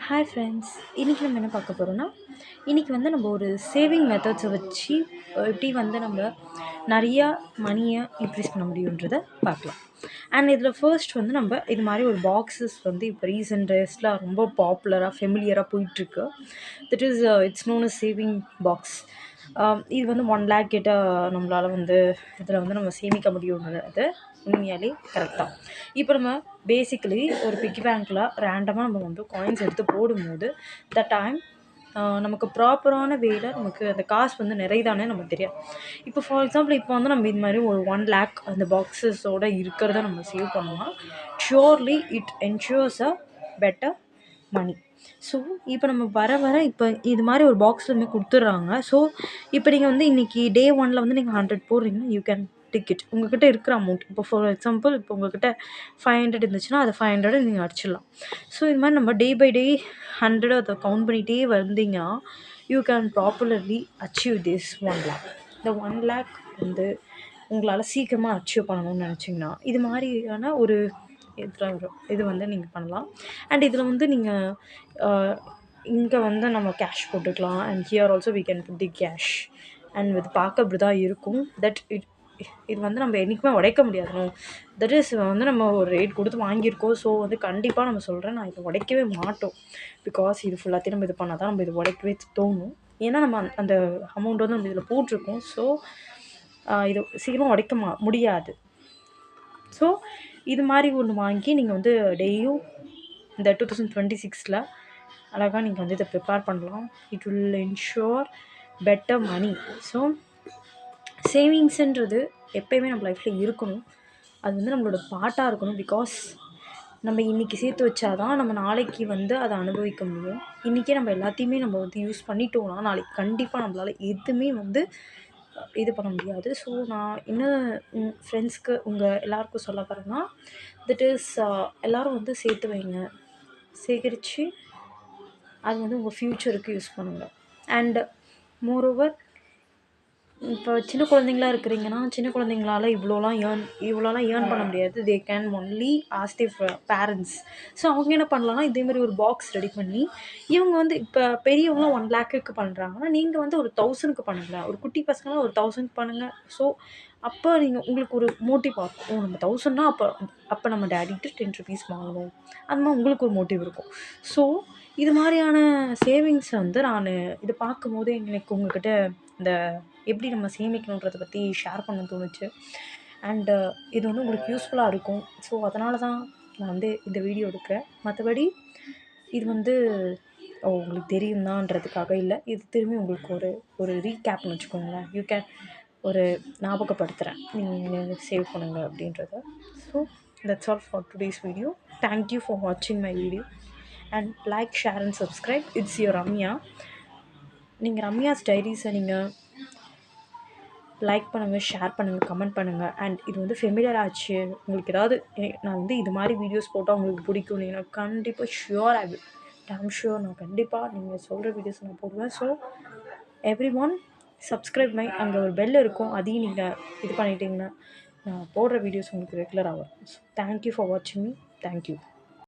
Hi friends, இன்றைக்கி நம்ம என்ன பார்க்க போகிறோன்னா, இன்றைக்கி வந்து நம்ம ஒரு சேவிங் மெத்தட்ஸை வச்சு எப்படி வந்து நம்ம நிறையா மணியை இன்க்ரீஸ் பண்ண முடியுன்றதை பார்க்கலாம். அண்ட் இதில் ஃபர்ஸ்ட் வந்து நம்ம இது மாதிரி ஒரு பாக்ஸஸ் வந்து இப்போ ரீசெண்ட் டேஸில் ரொம்ப பாப்புலராக ஃபெமிலியராக போயிட்டுருக்கு. That is it's known as saving box. இது வந்து 1 lakh கிட்ட நம்மளால் வந்து இதில் வந்து நம்ம சேமிக்க முடியுன்றது உண்மையாலே கரெக்ட் தான். இப்போ நம்ம பேசிக்கலி ஒரு பிக்கி பேங்க்கில் ரேண்டமாக நம்ம வந்து காயின்ஸ் எடுத்து போடும்போது த டைம் நமக்கு ப்ராப்பரான வேல நமக்கு அந்த காசு வந்து நிறைதானே நமக்கு தெரியாது. இப்போ ஃபார் எக்ஸாம்பிள் இப்போ வந்து நம்ம இது மாதிரி ஒரு 1 lakh அந்த பாக்ஸஸோடு இருக்கிறத நம்ம சேவ் பண்ணோம்னா surely it ensures a better money. So இப்போ நம்ம வர இப்போ இது மாதிரி ஒரு பாக்ஸுமே கொடுத்துட்றாங்க. ஸோ இப்போ நீங்கள் வந்து இன்றைக்கி டே 1 வந்து நீங்கள் 100 போடுறீங்கன்னா யூ கேன் டிக்கெட் உங்கள்கிட்ட இருக்கிற அமௌண்ட். இப்போ ஃபார் எக்ஸாம்பிள் இப்போ உங்கள்கிட்ட 500 இருந்துச்சுன்னா அது 500 நீங்கள் அடிச்சிடலாம். ஸோ இது மாதிரி நம்ம டே பை டே 100 அதை கவுண்ட் பண்ணிகிட்டே வந்தீங்கன்னா you can properly achieve this 1 lakh. இந்த 1 lakh வந்து உங்களால் சீக்கிரமாக அச்சீவ் பண்ணணும்னு நினச்சிங்கன்னா இது மாதிரியான ஒரு இது வந்து நீங்கள் பண்ணலாம். அண்ட் இதில் வந்து நீங்கள் இங்கே வந்து நம்ம கேஷ் போட்டுக்கலாம். And here also we can put the cash. And இது பார்க்க அப்படி தான் இருக்கும். தட் இது வந்து நம்ம என்றைக்குமே உடைக்க முடியாது. தட் இஸ் வந்து நம்ம ஒரு ரேட் கொடுத்து வாங்கியிருக்கோம். ஸோ வந்து கண்டிப்பாக நம்ம சொல்கிறேன், நான் இதை உடைக்கவே மாட்டோம். பிகாஸ் இது ஃபுல்லாத்தையும் நம்ம இது பண்ணால் தான் நம்ம இது உடைக்கவே தோணும். ஏன்னா நம்ம அந்த அமௌண்ட் வந்து நம்ம இதில் போட்டிருக்கோம். ஸோ இது சீக்கிரமாக உடைக்க முடியாது. ஸோ இது மாதிரி ஒன்று வாங்கி நீங்கள் வந்து டெய்லியும் இந்த 2026 அழகாக நீங்கள் வந்து இதை ப்ரிப்பேர் பண்ணலாம். It will ensure better money. So சேவிங்ஸுன்றது எப்போயுமே நம்ம லைஃப்பில் இருக்கணும். அது வந்து நம்மளோட பார்ட்டாக இருக்கணும். பிகாஸ் நம்ம இன்றைக்கி சேர்த்து வச்சா தான் நம்ம நாளைக்கு வந்து அதை அனுபவிக்க முடியும். இன்றைக்கே நம்ம எல்லாத்தையுமே நம்ம வந்து யூஸ் பண்ணிட்டோம்னா நாளைக்கு கண்டிப்பாக நம்மளால் எதுவுமே வந்து இது பண்ண முடியாது. ஸோ நான் இன்னும் ஃப்ரெண்ட்ஸ்க்கு உங்கள் எல்லாருக்கும் சொல்ல போகிறேன்னா தட் இஸ் எல்லோரும் வந்து சேர்த்து வைங்க. சேகரித்து அது வந்து உங்கள் ஃப்யூச்சருக்கு யூஸ் பண்ணுங்கள். அண்ட் மோரோவர் இப்போ சின்ன குழந்தைங்களாக இருக்கிறீங்கன்னா சின்ன குழந்தைங்களால் இவ்வளோலாம் ஏர்ன் பண்ண முடியாது. They can only ask their parents. So அவங்க என்ன பண்ணலாம்னா இதேமாதிரி ஒரு பாக்ஸ் ரெடி பண்ணி இவங்க வந்து இப்போ பெரியவங்களாம் 1 lakக்கு பண்ணுறாங்கன்னா நீங்கள் வந்து ஒரு 1000க்கு பண்ணுங்களேன். ஒரு குட்டி பசங்களாம் ஒரு 1000 பண்ணுங்கள். ஸோ அப்போ நீங்கள் உங்களுக்கு ஒரு மோட்டிவ் ஆகும். நம்ம 1000னா அப்போ நம்ம டேடிட்டு 10 rupees வாங்கணும். அந்த மாதிரி உங்களுக்கு ஒரு மோட்டிவ் இருக்கும். ஸோ இது மாதிரியான சேவிங்ஸை வந்து நான் இதை பார்க்கும்போது எனக்கு உங்கள்கிட்ட இந்த எப்படி நம்ம சேமிக்கணுன்றதை பற்றி ஷேர் பண்ண தோணுச்சு. அண்டு இது வந்து உங்களுக்கு யூஸ்ஃபுல்லாக இருக்கும். ஸோ அதனால தான் நான் வந்து இந்த வீடியோ எடுக்கிறேன். மற்றபடி இது வந்து உங்களுக்கு தெரியும் தான்றதுக்காக இல்லை. இது திரும்பி உங்களுக்கு ஒரு ரீகேப்னு வச்சுக்கோங்களேன். யூ கேன் ஒரு ஞாபகப்படுத்துகிறேன் நீங்கள் சேவ் பண்ணுங்கள் அப்படின்றத. So that's all for today's video. Thank you for வாட்சிங் my video and like, share and subscribe. It's your Ramya. நீங்கள் ரம்யாஸ் டைரிஸை நீங்கள் லைக் பண்ணுங்கள், ஷேர் பண்ணுங்கள், கமெண்ட் பண்ணுங்கள். அண்ட் இது வந்து ஃபெமிலியர் ஆச்சு. உங்களுக்கு ஏதாவது நான் வந்து இது மாதிரி வீடியோஸ் போட்டால் உங்களுக்கு பிடிக்கும் நீங்கள் கண்டிப்பாக டேம் ஷுர் நான் கண்டிப்பாக நீங்கள் சொல்கிற வீடியோஸ் நான் போடுவேன். So every one subscribe my. அங்கே ஒரு பெல் இருக்கும், அதையும் நீங்கள் இது பண்ணிட்டீங்கன்னா நான் போடுற வீடியோஸ் உங்களுக்கு ரெகுலராக வரும். ஸோ தேங்க்யூ ஃபார் வாட்சிங் மீ. தேங்க்யூ.